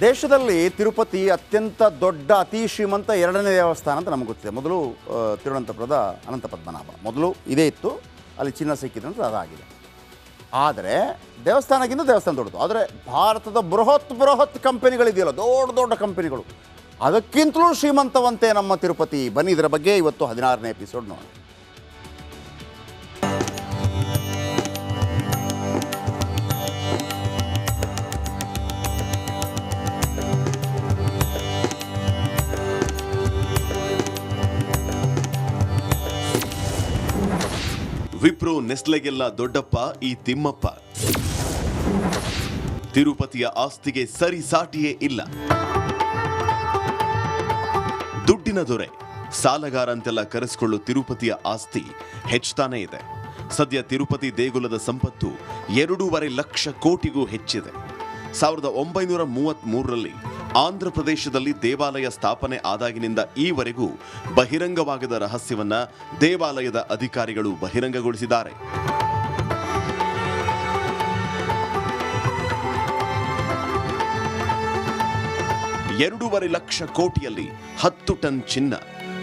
ದೇಶದಲ್ಲಿ ತಿರುಪತಿ ಅತ್ಯಂತ ದೊಡ್ಡ ಅತಿ ಶ್ರೀಮಂತ ಎರಡನೇ ದೇವಸ್ಥಾನ ಅಂತ ನಮಗೆ ಗೊತ್ತಿದೆ. ಮೊದಲು ತಿರುವನಂತಪುರದ ಅನಂತ ಪದ್ಮನಾಭ ಮೊದಲು ಇದೇ ಇತ್ತು, ಅಲ್ಲಿ ಚಿನ್ನ ಸಿಕ್ಕಿದೆ ಅಂತ ಅದಾಗಿದೆ. ಆದರೆ ದೇವಸ್ಥಾನಕ್ಕಿಂತ ದೇವಸ್ಥಾನ ದೊಡ್ಡದು. ಆದರೆ ಭಾರತದ ಬೃಹತ್ ಕಂಪನಿಗಳಿದೆಯಲ್ಲ, ದೊಡ್ಡ ಕಂಪನಿಗಳು, ಅದಕ್ಕಿಂತಲೂ ಶ್ರೀಮಂತವಂತೆ ನಮ್ಮ ತಿರುಪತಿ. ಬನ್ನಿ ಇದರ ಬಗ್ಗೆ ಇವತ್ತು 16ನೇ ಎಪಿಸೋಡ್ ನೋಡೋಣ. ವಿಪ್ರೋ ನೆಸ್ಲೆಗೆಲ್ಲ ದೊಡ್ಡಪ್ಪ ಈ ತಿಮ್ಮಪ್ಪ. ತಿರುಪತಿಯ ಆಸ್ತಿಗೆ ಸರಿಸಾಟಿಯೇ ಇಲ್ಲ. ದುಡ್ಡಿನ ದೊರೆ, ಸಾಲಗಾರ ಅಂತೆಲ್ಲ ಕರೆಸಿಕೊಳ್ಳೋ ತಿರುಪತಿಯ ಆಸ್ತಿ ಹೆಚ್ಚುತ್ತಾನೇ ಇದೆ. ಸದ್ಯ ತಿರುಪತಿ ದೇಗುಲದ ಸಂಪತ್ತು 2.5 ಲಕ್ಷ ಕೋಟಿಗೂ ಹೆಚ್ಚಿದೆ. 1933ರಲ್ಲಿ ಆಂಧ್ರ ಪ್ರದೇಶದಲ್ಲಿ ದೇವಾಲಯ ಸ್ಥಾಪನೆ ಆದಾಗಿನಿಂದ ಈವರೆಗೂ ಬಹಿರಂಗವಾಗದ ರಹಸ್ಯವನ್ನ ದೇವಾಲಯದ ಅಧಿಕಾರಿಗಳು ಬಹಿರಂಗಗೊಳಿಸಿದ್ದಾರೆ. $2.5 ಲಕ್ಷ ಕೋಟಿಯಲ್ಲಿ 10 ಟನ್ ಚಿನ್ನ,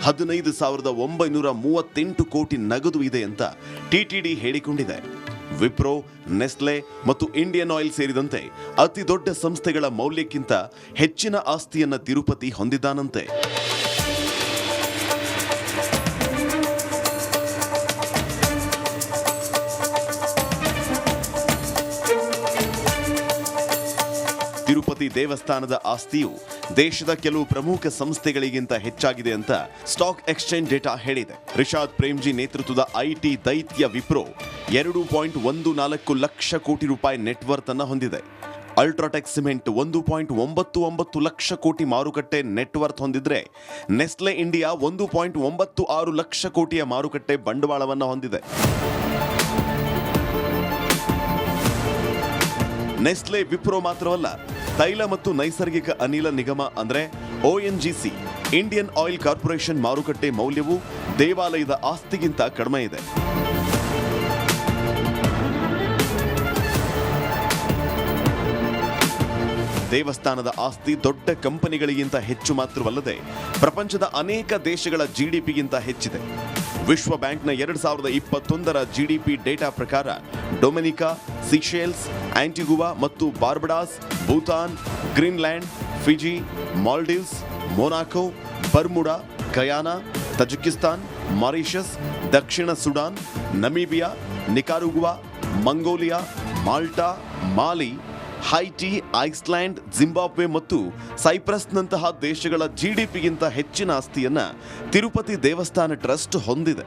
15,938 ಕೋಟಿ ನಗದು ಇದೆ ಅಂತ ಟಿಟಿಡಿ ಹೇಳಿಕೊಂಡಿದೆ. ವಿಪ್ರೋ, ನೆಸ್ಲೆ ಮತ್ತು ಇಂಡಿಯನ್ ಆಯಿಲ್ ಸೇರಿದಂತೆ ಅತಿ ದೊಡ್ಡ ಸಂಸ್ಥೆಗಳ ಮೌಲ್ಯಕ್ಕಿಂತ ಹೆಚ್ಚಿನ ಆಸ್ತಿಯನ್ನ ತಿರುಪತಿ ಹೊಂದಿದ್ದಾನಂತೆ. ತಿರುಪತಿ ದೇವಸ್ಥಾನದ ಆಸ್ತಿಯು ದೇಶದ ಕೆಲವು ಪ್ರಮುಖ ಸಂಸ್ಥೆಗಳಿಗಿಂತ ಹೆಚ್ಚಾಗಿದೆ ಅಂತ ಸ್ಟಾಕ್ ಎಕ್ಸ್ಚೇಂಜ್ ಡೇಟಾ ಹೇಳಿದೆ. ರಿಷಾದ್ ಪ್ರೇಮ್ಜಿ ನೇತೃತ್ವದ ಐಟಿ ದೈತ್ಯ ವಿಪ್ರೋ 2.14 ಲಕ್ಷ ಕೋಟಿ ರೂಪಾಯಿ ನೆಟ್ವರ್ತ್ ಅನ್ನು ಹೊಂದಿದೆ. ಅಲ್ಟ್ರಾಟೆಕ್ ಸಿಮೆಂಟ್ 1.99 ಲಕ್ಷ ಕೋಟಿ ಮಾರುಕಟ್ಟೆ ನೆಟ್ವರ್ತ್ ಹೊಂದಿದ್ರೆ, ನೆಸ್ಲೆ ಇಂಡಿಯಾ 1.96 ಲಕ್ಷ ಕೋಟಿಯ ಮಾರುಕಟ್ಟೆ ಬಂಡವಾಳವನ್ನು ಹೊಂದಿದೆ. ನೆಸ್ಲೆ ವಿಪ್ರೋ ಮಾತ್ರವಲ್ಲ, ತೈಲ ಮತ್ತು ನೈಸರ್ಗಿಕ ಅನಿಲ ನಿಗಮ ಅಂದ್ರೆ ONGC, ಇಂಡಿಯನ್ ಆಯಿಲ್ ಕಾರ್ಪೊರೇಷನ್ ಮಾರುಕಟ್ಟೆ ಮೌಲ್ಯವು ದೇವಾಲಯದ ಆಸ್ತಿಗಿಂತ ಕಡಿಮೆ ಇದೆ. ದೇವಸ್ಥಾನದ ಆಸ್ತಿ ದೊಡ್ಡ ಕಂಪನಿಗಳಿಗಿಂತ ಹೆಚ್ಚು ಮಾತ್ರವಲ್ಲದೆ ಪ್ರಪಂಚದ ಅನೇಕ ದೇಶಗಳ GDPಗಿಂತ ಹೆಚ್ಚಿದೆ. ವಿಶ್ವ ಬ್ಯಾಂಕ್ನ 2021ರ GDP ಡೇಟಾ ಪ್ರಕಾರ ಡೊಮಿನಿಕಾ, ಸಿಶೆಲ್ಸ್, ಆಂಟಿಗುವಾ ಮತ್ತು Barbados, Bhutan, Greenland, Fiji, Maldives, Monaco, Bermuda, Guyana, Tajikistan, Mauritius, ದಕ್ಷಿಣ Sudan, Namibia, Nicaragua, Mongolia, Malta, Mali, Haiti, Iceland, Zimbabwe ಮತ್ತು ಸೈಪ್ರಸ್ನಂತಹ ದೇಶಗಳ GDPಗಿಂತ ಹೆಚ್ಚಿನ ಆಸ್ತಿಯನ್ನ ತಿರುಪತಿ ದೇವಸ್ಥಾನ ಟ್ರಸ್ಟ್ ಹೊಂದಿದೆ.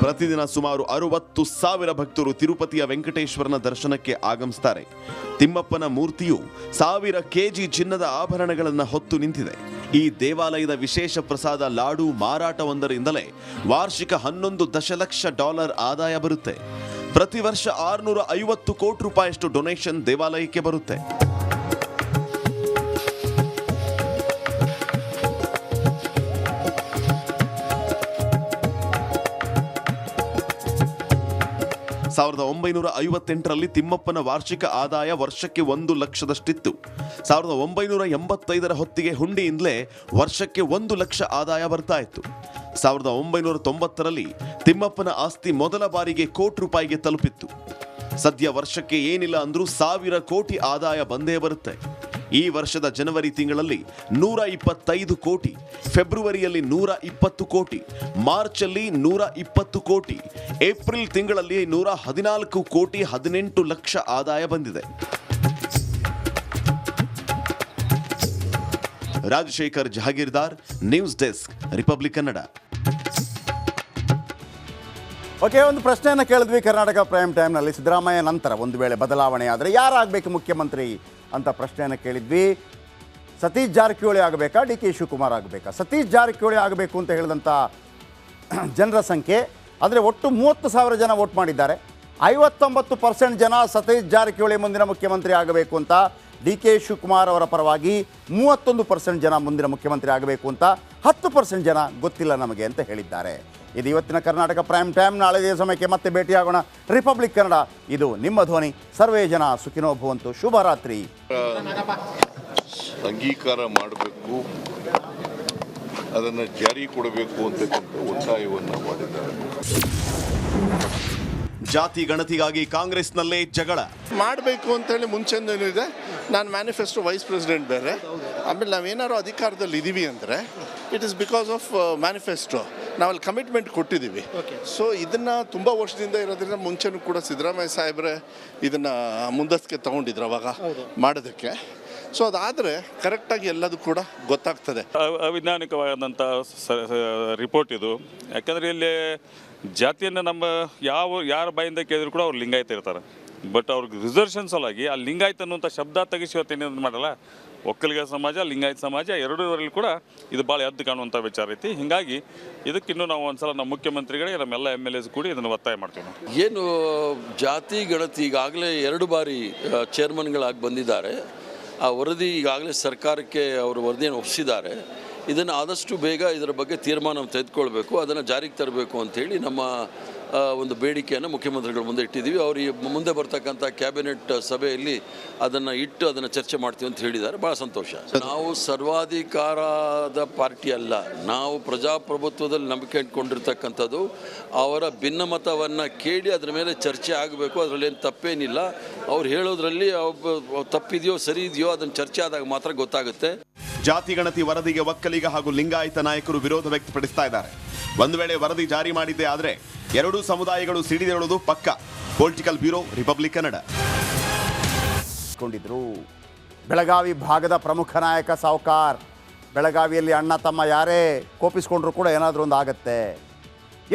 ಪ್ರತಿದಿನ ಸುಮಾರು 60,000 ಭಕ್ತರು ತಿರುಪತಿಯ ವೆಂಕಟೇಶ್ವರನ ದರ್ಶನಕ್ಕೆ ಆಗಮಿಸುತ್ತಾರೆ. ತಿಮ್ಮಪ್ಪನ ಮೂರ್ತಿಯು 1000 ಕೆಜಿ ಚಿನ್ನದ ಆಭರಣಗಳನ್ನು ಹೊತ್ತು ನಿಂತಿದೆ. ಈ ದೇವಾಲಯದ ವಿಶೇಷ ಪ್ರಸಾದ ಲಾಡು ಮಾರಾಟವೊಂದರಿಂದಲೇ ವಾರ್ಷಿಕ $11 ದಶಲಕ್ಷ ಆದಾಯ ಬರುತ್ತೆ. ಪ್ರತಿ ವರ್ಷ 650 ಕೋಟಿ ರೂಪಾಯಿಯಷ್ಟು ಡೊನೇಷನ್ ದೇವಾಲಯಕ್ಕೆ ಬರುತ್ತೆ. ಸಾವಿರದ 1958ರಲ್ಲಿ ತಿಮ್ಮಪ್ಪನ ವಾರ್ಷಿಕ ಆದಾಯ ವರ್ಷಕ್ಕೆ 1 ಲಕ್ಷದಷ್ಟಿತ್ತು. 1985ರ ಹೊತ್ತಿಗೆ ಹುಂಡಿಯಿಂದಲೇ ವರ್ಷಕ್ಕೆ 1 ಲಕ್ಷ ಆದಾಯ ಬರ್ತಾ ಇತ್ತು. 1990ರಲ್ಲಿ ತಿಮ್ಮಪ್ಪನ ಆಸ್ತಿ ಮೊದಲ ಬಾರಿಗೆ ಕೋಟಿ ರೂಪಾಯಿಗೆ ತಲುಪಿತ್ತು. ಸದ್ಯ ವರ್ಷಕ್ಕೆ ಏನಿಲ್ಲ ಅಂದ್ರೂ 1000 ಕೋಟಿ ಆದಾಯ ಬಂದೇ ಬರುತ್ತೆ. ಈ ವರ್ಷದ ಜನವರಿ ತಿಂಗಳಲ್ಲಿ 125 ಕೋಟಿ, ಫೆಬ್ರವರಿಯಲ್ಲಿ 120 ಕೋಟಿ, ಮಾರ್ಚಲ್ಲಿ 120 ಕೋಟಿ, ಏಪ್ರಿಲ್ ತಿಂಗಳಲ್ಲಿ 114 ಕೋಟಿ 18 ಲಕ್ಷ ಆದಾಯ ಬಂದಿದೆ. Rajashekhar Jahagirdar, news desk, Republic Kannada. Okay, ಒಂದು ಪ್ರಶ್ನೆಯನ್ನು ಕೇಳಿದ್ವಿ ಕರ್ನಾಟಕ ಪ್ರೈಮ್ ಟೈಮ್ನಲ್ಲಿ. ಸಿದ್ದರಾಮಯ್ಯ ನಂತರ ಒಂದು ವೇಳೆ ಬದಲಾವಣೆ ಆದರೆ ಯಾರಾಗಬೇಕು ಮುಖ್ಯಮಂತ್ರಿ ಅಂತ ಪ್ರಶ್ನೆಯನ್ನು ಕೇಳಿದ್ವಿ. ಸತೀಶ್ ಜಾರಕಿಹೊಳಿ ಆಗಬೇಕಾ, DK ಶಿವಕುಮಾರ್ ಆಗಬೇಕಾ? ಸತೀಶ್ ಜಾರಕಿಹೊಳಿ ಆಗಬೇಕು ಅಂತ ಹೇಳಿದಂಥ ಜನರ ಸಂಖ್ಯೆ, ಅಂದರೆ ಒಟ್ಟು 30,000 ಜನ ವೋಟ್ ಮಾಡಿದ್ದಾರೆ. 59% ಜನ ಸತೀಶ್ ಜಾರಕಿಹೊಳಿ ಮುಂದಿನ ಮುಖ್ಯಮಂತ್ರಿ ಆಗಬೇಕು ಅಂತ, DK ಶಿವಕುಮಾರ್ ಅವರ ಪರವಾಗಿ 31% ಜನ ಮುಂದಿನ ಮುಖ್ಯಮಂತ್ರಿ ಆಗಬೇಕು ಅಂತ, 10% ಜನ ಗೊತ್ತಿಲ್ಲ ನಮಗೆ ಅಂತ ಹೇಳಿದ್ದಾರೆ. ಇದು ಇವತ್ತಿನ ಕರ್ನಾಟಕ ಪ್ರೈಮ್ ಟೈಮ್. ನಾಳೆ ಇದೇ ಸಮಯಕ್ಕೆ ಮತ್ತೆ ಭೇಟಿಯಾಗೋಣ. ರಿಪಬ್ಲಿಕ್ ಕನ್ನಡ, ಇದು ನಿಮ್ಮ ಧ್ವನಿ. ಸರ್ವೇ ಜನ ಸುಖಿನೋ ಭವಂತು. ಶುಭರಾತ್ರಿ. ಅಂಗೀಕಾರ ಮಾಡಬೇಕು, ಅದನ್ನು ಜಾರಿ ಕೊಡಬೇಕು ಅಂತಕ್ಕಂಥ ಒತ್ತಾಯವನ್ನು ಮಾಡಿದ್ದಾರೆ. ಜಾತಿ ಗಣತಿಗಾಗಿ ಕಾಂಗ್ರೆಸ್ನಲ್ಲೇ ಜಗಳ ಮಾಡಬೇಕು ಅಂತೇಳಿ ಮುಂಚೆನೇನಿದೆ. ನಾನು ಮ್ಯಾನಿಫೆಸ್ಟೋ ವೈಸ್ ಪ್ರೆಸಿಡೆಂಟ್ ಬೇರೆ. ಆಮೇಲೆ ನಾವೇನಾದ್ರು ಅಧಿಕಾರದಲ್ಲಿ ಇದ್ದೀವಿ ಅಂದರೆ it is because of manifesto. ನಾವಲ್ಲಿ ಕಮಿಟ್ಮೆಂಟ್ ಕೊಟ್ಟಿದ್ದೀವಿ. ಸೊ ಇದನ್ನು ತುಂಬ ವರ್ಷದಿಂದ ಇರೋದ್ರಿಂದ ಮುಂಚೆನೂ ಕೂಡ ಸಿದ್ದರಾಮಯ್ಯ ಸಾಹೇಬ್ರೆ ಇದನ್ನು ಮುಂದಕ್ಕೆ ತಗೊಂಡಿದ್ರು ಅವಾಗ ಮಾಡೋದಕ್ಕೆ. ಸೊ ಅದಾದರೆ ಕರೆಕ್ಟಾಗಿ ಎಲ್ಲದೂ ಕೂಡ ಗೊತ್ತಾಗ್ತದೆ. ಅವೈಜ್ಞಾನಿಕವಾದಂಥ ರಿಪೋರ್ಟ್ ಇದು. ಯಾಕಂದರೆ ಇಲ್ಲಿ ಜಾತಿಯನ್ನು ನಮ್ಮ ಯಾರ ಬಾಯಿಂದ ಕೇಳಿದ್ರು ಕೂಡ ಅವ್ರು ಲಿಂಗಾಯತ ಇರ್ತಾರೆ. ಬಟ್ ಅವ್ರಿಗೆ ರಿಸರ್ವೇಷನ್ ಸಲುವಾಗಿ ಆ ಲಿಂಗಾಯತ ಅನ್ನುವಂಥ ಶಬ್ದ ತೆಗಿಸಿ ಇವತ್ತೇನೇನು ಮಾಡಲ್ಲ. ಒಕ್ಕಲಿಗ ಸಮಾಜ, ಲಿಂಗಾಯತ ಸಮಾಜ ಎರಡೂರಲ್ಲಿ ಕೂಡ ಇದು ಭಾಳ ಎದ್ದು ಕಾಣುವಂಥ ವಿಚಾರ ಐತಿ. ಹೀಗಾಗಿ ಇದಕ್ಕಿನ್ನೂ ನಾವು ಒಂದ್ಸಲ ನಮ್ಮ ಮುಖ್ಯಮಂತ್ರಿಗಳಿಗೆ ನಮ್ಮೆಲ್ಲ MLAs ಕೂಡಿ ಇದನ್ನು ಒತ್ತಾಯ ಮಾಡ್ತೀವಿ. ನಾವು ಏನು ಜಾತಿ ಗಣತಿ ಈಗಾಗಲೇ 2 ಬಾರಿ ಚೇರ್ಮನ್ಗಳಾಗಿ ಬಂದಿದ್ದಾರೆ. ಆ ವರದಿ ಈಗಾಗಲೇ ಸರ್ಕಾರಕ್ಕೆ ಅವರು ವರದಿಯನ್ನು ಒಪ್ಪಿಸಿದ್ದಾರೆ. ಇದನ್ನು ಆದಷ್ಟು ಬೇಗ ಇದರ ಬಗ್ಗೆ ತೀರ್ಮಾನ ತೆಗೆದುಕೊಳ್ಬೇಕು, ಅದನ್ನು ಜಾರಿಗೆ ತರಬೇಕು ಅಂಥೇಳಿ ನಮ್ಮ ಒಂದು ಬೇಡಿಕೆಯನ್ನು ಮುಖ್ಯಮಂತ್ರಿಗಳ ಮುಂದೆ ಇಟ್ಟಿದ್ದೀವಿ. ಅವರು ಮುಂದೆ ಬರ್ತಕ್ಕಂಥ ಕ್ಯಾಬಿನೆಟ್ ಸಭೆಯಲ್ಲಿ ಅದನ್ನು ಇಟ್ಟು ಅದನ್ನು ಚರ್ಚೆ ಮಾಡ್ತೀವಿ ಅಂತ ಹೇಳಿದ್ದಾರೆ. ಭಾಳ ಸಂತೋಷ. ನಾವು ಸರ್ವಾಧಿಕಾರದ ಪಾರ್ಟಿ ಅಲ್ಲ, ನಾವು ಪ್ರಜಾಪ್ರಭುತ್ವದಲ್ಲಿ ನಂಬಿಕೆ ಇಟ್ಕೊಂಡಿರ್ತಕ್ಕಂಥದ್ದು. ಅವರ ಭಿನ್ನಮತವನ್ನು ಕೇಳಿ ಅದರ ಮೇಲೆ ಚರ್ಚೆ ಆಗಬೇಕು. ಅದರಲ್ಲೇನು ತಪ್ಪೇನಿಲ್ಲ. ಅವ್ರು ಹೇಳೋದ್ರಲ್ಲಿ ತಪ್ಪಿದೆಯೋ ಸರಿ ಇದೆಯೋ ಅದನ್ನು ಚರ್ಚೆ ಆದಾಗ ಮಾತ್ರ ಗೊತ್ತಾಗುತ್ತೆ. ಜಾತಿ ಗಣತಿ ವರದಿಗೆ ಒಕ್ಕಲಿಗ ಹಾಗೂ ಲಿಂಗಾಯತ ನಾಯಕರು ವಿರೋಧ ವ್ಯಕ್ತಪಡಿಸ್ತಾ ಇದ್ದಾರೆ. ಒಂದು ವೇಳೆ ವರದಿ ಜಾರಿ ಮಾಡಿದ್ದೇ ಆದರೆ ಎರಡೂ ಸಮುದಾಯಗಳು ಸಿಡಿದೇಳುವುದು ಪಕ್ಕ. Political bureau, republic Kannada. Belagavi ಭಾಗದ ಪ್ರಮುಖ ನಾಯಕ ಸಾವ್ಕಾರ್. ಬೆಳಗಾವಿಯಲ್ಲಿ ಅಣ್ಣ ತಮ್ಮ ಯಾರೇ ಕೋಪಿಸ್ಕೊಂಡ್ರು ಕೂಡ ಏನಾದರೂ ಒಂದು ಆಗತ್ತೆ.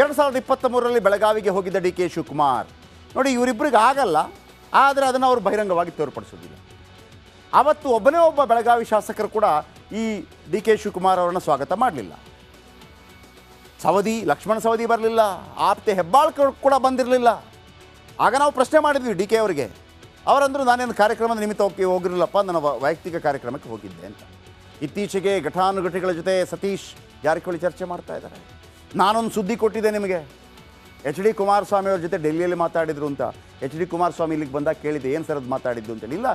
2023ರಲ್ಲಿ ಬೆಳಗಾವಿಗೆ ಹೋಗಿದ್ದ DK ಶಿವಕುಮಾರ್ ನೋಡಿ, ಇವರಿಬ್ಬರಿಗೆ ಆಗಲ್ಲ, ಆದರೆ ಅದನ್ನು ಅವರು ಬಹಿರಂಗವಾಗಿ ತೋರ್ಪಡಿಸೋದಿಲ್ಲ. ಅವತ್ತು ಒಬ್ಬನೇ ಒಬ್ಬ ಬೆಳಗಾವಿ ಶಾಸಕರು ಕೂಡ ಈ DK ಶಿವಕುಮಾರ್ ಅವರನ್ನು ಸ್ವಾಗತ ಮಾಡಲಿಲ್ಲ. ಲಕ್ಷ್ಮಣ ಸವದಿ ಬರಲಿಲ್ಲ, ಆಪ್ತೆ ಹೆಬ್ಬಾಳ್ಕರ್ ಕೂಡ ಬಂದಿರಲಿಲ್ಲ. ಆಗ ನಾವು ಪ್ರಶ್ನೆ ಮಾಡಿದ್ವಿ DK ಅವರಿಗೆ. ಅವರಂದರು ನಾನೇನು ಕಾರ್ಯಕ್ರಮದ ನಿಮಿತ್ತ ಹೋಗಿರಲಿಲ್ಲಪ್ಪ, ನನ್ನ ವೈಯಕ್ತಿಕ ಕಾರ್ಯಕ್ರಮಕ್ಕೆ ಹೋಗಿದ್ದೆ ಅಂತ. ಇತ್ತೀಚೆಗೆ ಘಟಾನುಘಟಿಗಳ ಜೊತೆ ಸತೀಶ್ ಜಾರಕಿಹೊಳಿ ಚರ್ಚೆ ಮಾಡ್ತಾ ಇದ್ದಾರೆ. ನಾನೊಂದು ಸುದ್ದಿ ಕೊಟ್ಟಿದ್ದೆ ನಿಮಗೆ, HD ಕುಮಾರಸ್ವಾಮಿ ಅವ್ರ ಜೊತೆ ಡೆಲ್ಲಿಯಲ್ಲಿ ಮಾತಾಡಿದ್ರು ಅಂತ. HD ಕುಮಾರಸ್ವಾಮಿ ಇಲ್ಲಿಗೆ ಬಂದಾಗ ಕೇಳಿದ್ದೆ, ಏನು ಸರ್ ಅದು ಮಾತಾಡಿದ್ದು ಅಂತೇಳಿ. ಇಲ್ಲ,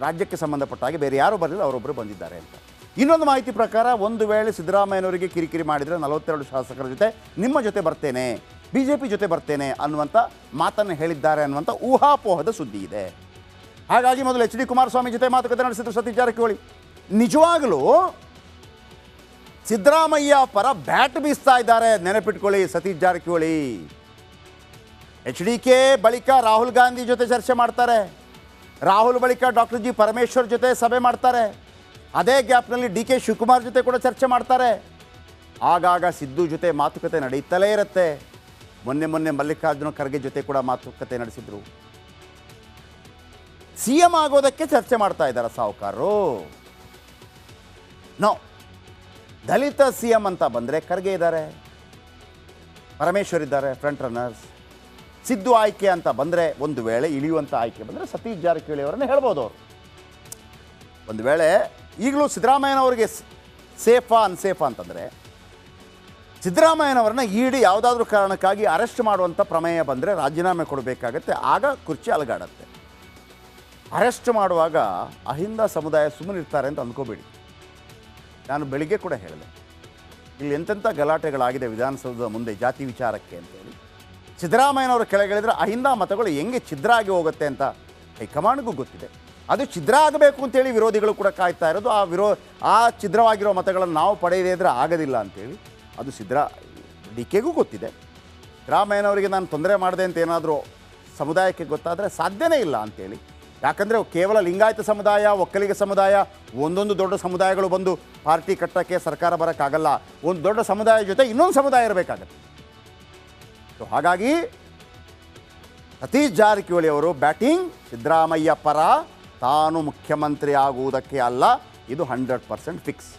ರಾಜ್ಯಕ್ಕೆ ಸಂಬಂಧಪಟ್ಟ ಹಾಗೆ ಬೇರೆ ಯಾರೂ ಬರಲಿಲ್ಲ, ಅವರೊಬ್ಬರು ಬಂದಿದ್ದಾರೆ ಅಂತ. ಇನ್ನೊಂದು ಮಾಹಿತಿ ಪ್ರಕಾರ, ಒಂದು ವೇಳೆ ಸಿದ್ದರಾಮಯ್ಯನವರಿಗೆ ಕಿರಿಕಿರಿ ಮಾಡಿದರೆ 42 ಶಾಸಕರ ಜೊತೆ ನಿಮ್ಮ ಜೊತೆ ಬರ್ತೇನೆ, BJP ಜೊತೆ ಬರ್ತೇನೆ ಅನ್ನುವಂಥ ಮಾತನ್ನು ಹೇಳಿದ್ದಾರೆ ಅನ್ನುವಂಥ ಊಹಾಪೋಹದ ಸುದ್ದಿ ಇದೆ. ಹಾಗಾಗಿ ಮೊದಲು HD ಕುಮಾರಸ್ವಾಮಿ ಜೊತೆ ಮಾತುಕತೆ ನಡೆಸಿದ್ರು ಸತೀಶ್ ಜಾರಕಿಹೊಳಿ. ನಿಜವಾಗಲೂ ಸಿದ್ದರಾಮಯ್ಯ ಪರ ಬ್ಯಾಟ್ ಬೀಸ್ತಾ ಇದ್ದಾರೆ, ನೆನಪಿಟ್ಕೊಳ್ಳಿ ಸತೀಶ್ ಜಾರಕಿಹೊಳಿ. HDK ಬಳಿಕ ರಾಹುಲ್ ಗಾಂಧಿ ಜೊತೆ ಚರ್ಚೆ ಮಾಡ್ತಾರೆ, ರಾಹುಲ್ ಬಳಿಕ ಡಾಕ್ಟರ್ G ಪರಮೇಶ್ವರ್ ಜೊತೆ ಸಭೆ ಮಾಡ್ತಾರೆ. ಅದೇ ಗ್ಯಾಪ್ನಲ್ಲಿ DK ಶಿವಕುಮಾರ್ ಜೊತೆ ಕೂಡ ಚರ್ಚೆ ಮಾಡ್ತಾರೆ. ಆಗಾಗ ಸಿದ್ದು ಜೊತೆ ಮಾತುಕತೆ ನಡೀತಲೇ ಇರುತ್ತೆ. ಮೊನ್ನೆ ಮಲ್ಲಿಕಾರ್ಜುನ ಖರ್ಗೆ ಜೊತೆ ಕೂಡ ಮಾತುಕತೆ ನಡೆಸಿದ್ರು. CM ಆಗೋದಕ್ಕೆ ಚರ್ಚೆ ಮಾಡ್ತಾ ಇದ್ದಾರೆ ಸಾವ್ಕಾರರು. ನೋ, ದಲಿತ CM ಅಂತ ಬಂದರೆ ಖರ್ಗೆ ಇದ್ದಾರೆ, ಪರಮೇಶ್ವರ್ ಇದ್ದಾರೆ, ಫ್ರಂಟ್ ರನ್ನರ್ಸ್. ಸಿದ್ದು ಆಯ್ಕೆ ಅಂತ ಬಂದರೆ, ಒಂದು ವೇಳೆ ಇಳಿಯುವಂಥ ಆಯ್ಕೆ ಬಂದರೆ ಸತೀಶ್ ಜಾರಕಿಹೊಳಿ ಅವರನ್ನು ಹೇಳ್ಬೋದು ಅವರು. ಒಂದು ವೇಳೆ ಈಗಲೂ ಸಿದ್ದರಾಮಯ್ಯನವರಿಗೆ ಸೇಫಾ ಅನ್ಸೇಫಾ ಅಂತಂದರೆ, ಸಿದ್ದರಾಮಯ್ಯನವರನ್ನ ಇಡಿ ಯಾವುದಾದ್ರೂ ಕಾರಣಕ್ಕಾಗಿ ಅರೆಸ್ಟ್ ಮಾಡುವಂಥ ಪ್ರಮೇಯ ಬಂದರೆ ರಾಜೀನಾಮೆ ಕೊಡಬೇಕಾಗತ್ತೆ. ಆಗ ಕುರ್ಚಿ ಅಲಗಾಡತ್ತೆ. ಅರೆಸ್ಟ್ ಮಾಡುವಾಗ ಅಹಿಂದ ಸಮುದಾಯ ಸುಮ್ಮನಿರ್ತಾರೆ ಅಂತ ಅಂದ್ಕೋಬೇಡಿ. ನಾನು ಬೆಳಿಗ್ಗೆ ಕೂಡ ಹೇಳಿದೆ, ಇಲ್ಲಿ ಎಂತೆಂಥ ಗಲಾಟೆಗಳಾಗಿದೆ ವಿಧಾನಸೌಧದ ಮುಂದೆ ಜಾತಿ ವಿಚಾರಕ್ಕೆ ಅಂತೇಳಿ. ಸಿದ್ದರಾಮಯ್ಯನವರು ಕೆಳಗಿಳಿದ್ರೆ ಅಹಿಂದ ಮತಗಳು ಹೆಂಗೆ ಛಿದ್ರ ಆಗಿ ಹೋಗುತ್ತೆ ಅಂತ ಹೈಕಮಾಂಡ್ಗೂ ಗೊತ್ತಿದೆ. ಅದು ಛಿದ್ರ ಆಗಬೇಕು ಅಂತೇಳಿ ವಿರೋಧಿಗಳು ಕೂಡ ಕಾಯ್ತಾ ಇರೋದು. ಆ ಛಿದ್ರವಾಗಿರೋ ಮತಗಳನ್ನು ನಾವು ಪಡೆಯದೇ ಇದ್ರೆ ಆಗೋದಿಲ್ಲ ಅಂತೇಳಿ ಅದು DKಗೂ ಗೊತ್ತಿದೆ. ಸಿದ್ದರಾಮಯ್ಯನವರಿಗೆ ನಾನು ತೊಂದರೆ ಮಾಡಿದೆ ಅಂತ ಏನಾದರೂ ಸಮುದಾಯಕ್ಕೆ ಗೊತ್ತಾದರೆ ಸಾಧ್ಯನೇ ಇಲ್ಲ ಅಂತೇಳಿ. ಯಾಕಂದರೆ ಕೇವಲ ಲಿಂಗಾಯತ ಸಮುದಾಯ, ಒಕ್ಕಲಿಗ ಸಮುದಾಯ, ಒಂದೊಂದು ದೊಡ್ಡ ಸಮುದಾಯಗಳು ಬಂದು ಪಾರ್ಟಿ ಕಟ್ಟೋಕ್ಕೆ ಸರ್ಕಾರ ಬರೋಕ್ಕಾಗಲ್ಲ. ಒಂದು ದೊಡ್ಡ ಸಮುದಾಯ ಜೊತೆ ಇನ್ನೊಂದು ಸಮುದಾಯ ಇರಬೇಕಾಗತ್ತೆ. ಸೊ ಹಾಗಾಗಿ ಸತೀಶ್ ಜಾರಕಿಹೊಳಿ ಅವರು ಬ್ಯಾಟಿಂಗ್ ಸಿದ್ದರಾಮಯ್ಯ ಪರ, ತಾನು ಮುಖ್ಯಮಂತ್ರಿ ಆಗುವುದಕ್ಕೆ ಅಲ್ಲ, ಇದು 100% ಫಿಕ್ಸ್.